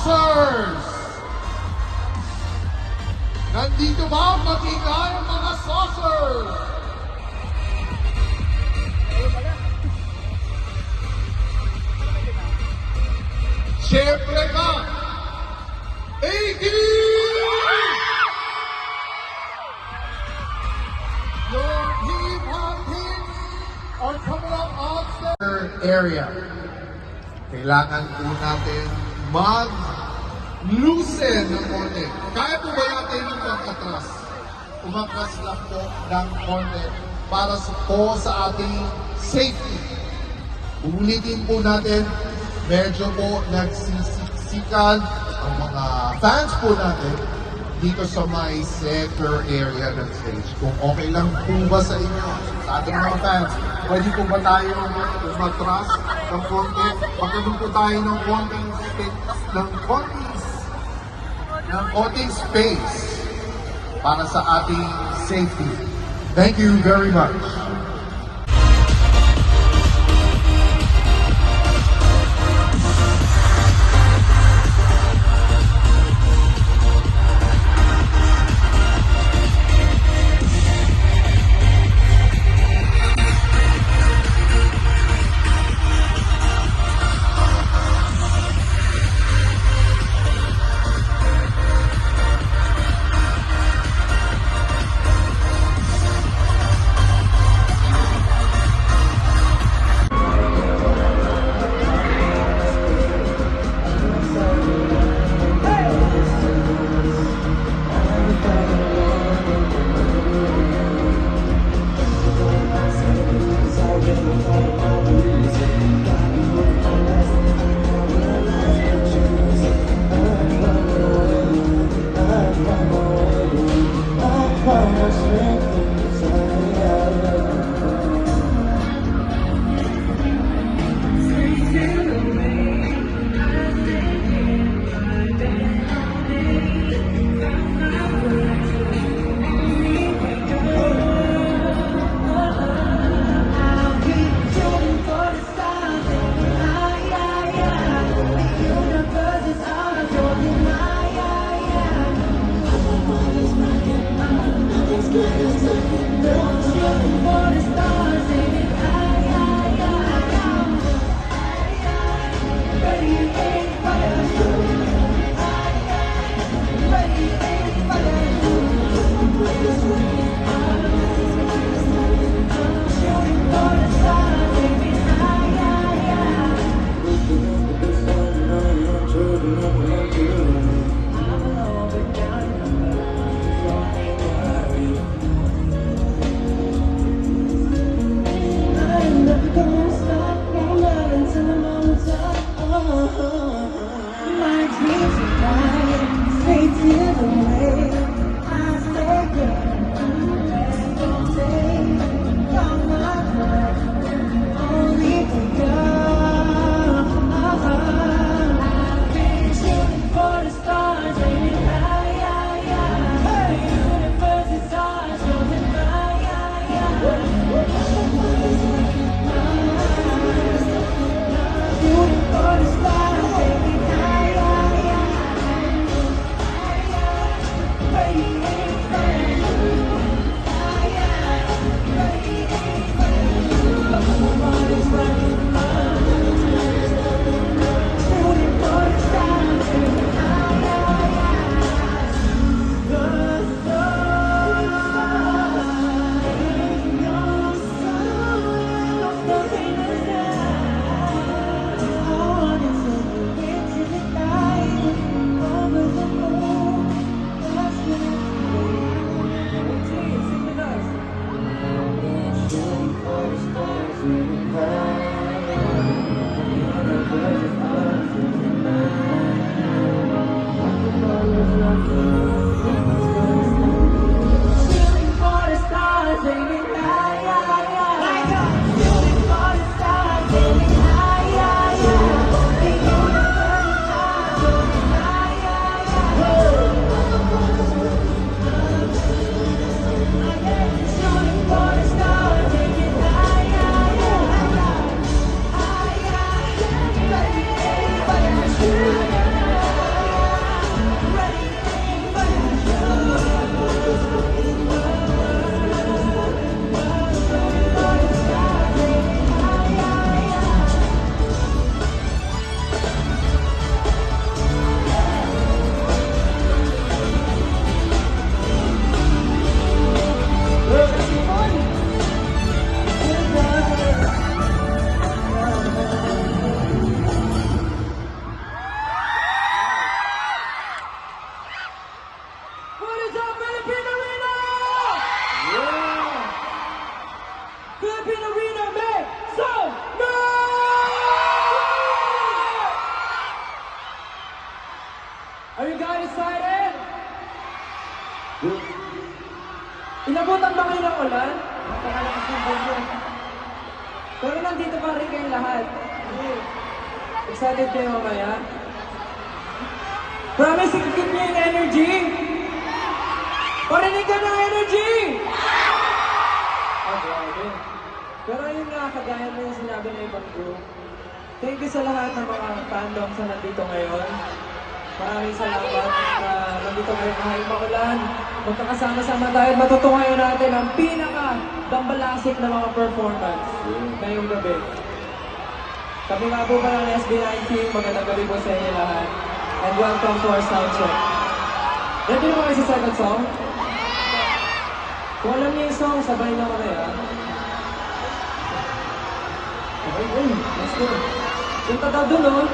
saucers! Nandito ba ang matingay ang mga saucers? Siyempre ka! 80! Your hip-hop hits are coming up on stage. Area. Kailangan po natin mag-loosen ng konti. Kaya po ba natin yung pag-atras? Umatras lang po ng konti para po sa ating safety. Ulitin po natin, medyo po nagsisiksikan ang mga fans po natin dito sa may center area ng stage. Kung okay lang po ba sa inyo, sa ating mga fans, pwede po ba tayo matras ng konti? Magkaroon po tayo ng konting space para sa ating safety. Thank you very much. Are you guys excited? Inabutan ba kayo ng ulan? Napakalakas ng bagyo. Pero nandito pa rin kayong lahat. Excited kayo mamaya? Promise, i-keep niyo yung energy! Parinig ka ng energy! Oh, grabe. Pero yun nga, kagaya mo yung sinabi ng ibang group. Thank you sa lahat ng mga fandoms na nandito ngayon. Maraming salamat na nandito kayo kahit maulan. Magkakasama-sama tayo at matutungayan natin ang pinaka-dambalasik na mga performance ngayong gabi. Kami nga po pala ng SB19, magandang gabi po sa inyo lahat. And welcome to our sound check. Ready na ba kayo sa second song? Kung alam niyo yung song, sabay na kami ha. Okay, go. Let's go. Punta daw dun, oh.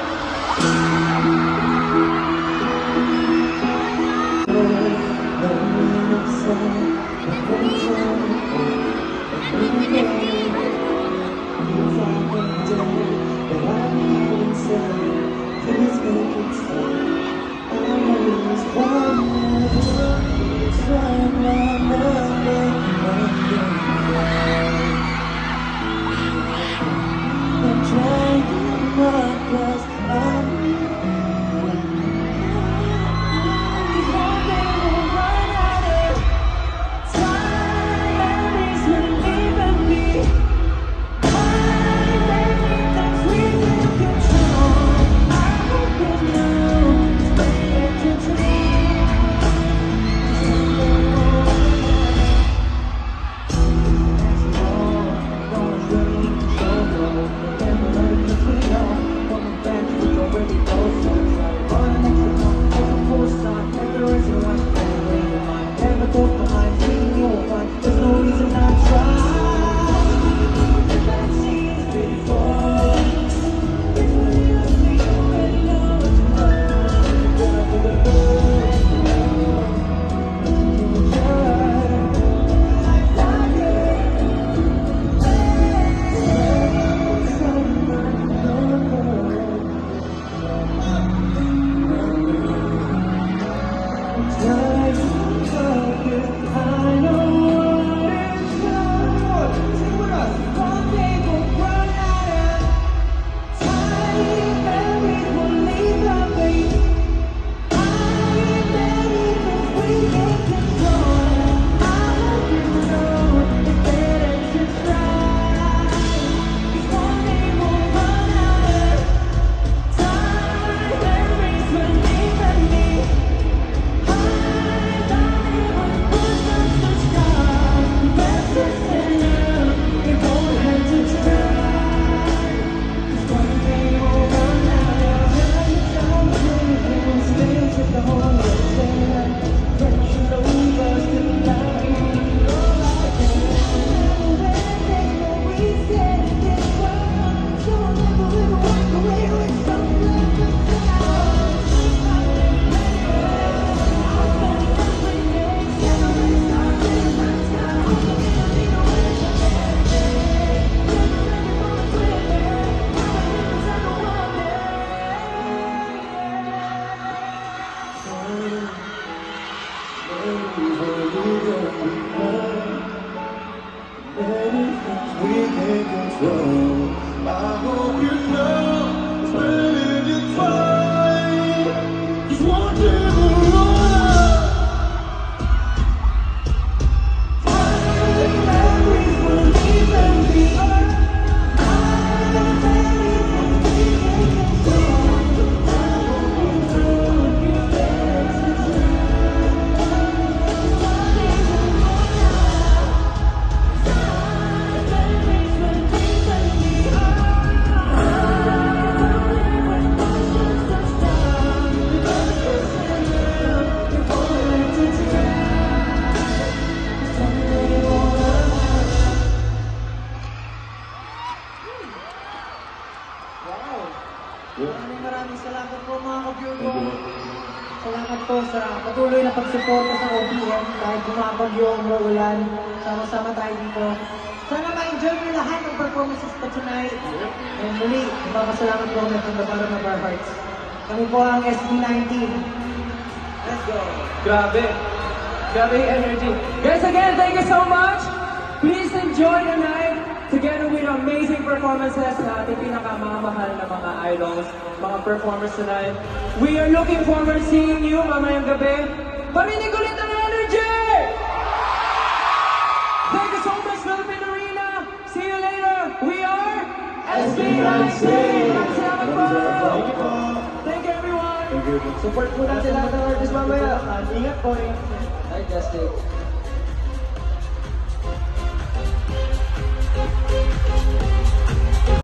Maraming salamat po mga ka-Bureau. Salamat po sa patuloy na pagsuporta sa OPM kahit bumabagyo o umuulan. Sama-sama tayo dito. Sana ma-enjoy nyo lahat ng performances pa tonight. And muli, nagpapasalamat po kami from the bottom of our hearts. Kami po ang SB19. go. Grabe. Grabe yung energy. Guys, again, thank you so much. Please enjoy the night together with amazing performances na ating pinakamamahal na mga idols, mga performers tonight. We are looking forward seeing you mamayang gabi. Parinig ulit ang energy! Thank you so much, Philippine Arena. See you later. We are SB19. Salamat po. Thank you po. Thank you, everyone. Support po natin lahat ng artist mamaya. Ingat po. Hi, Justin.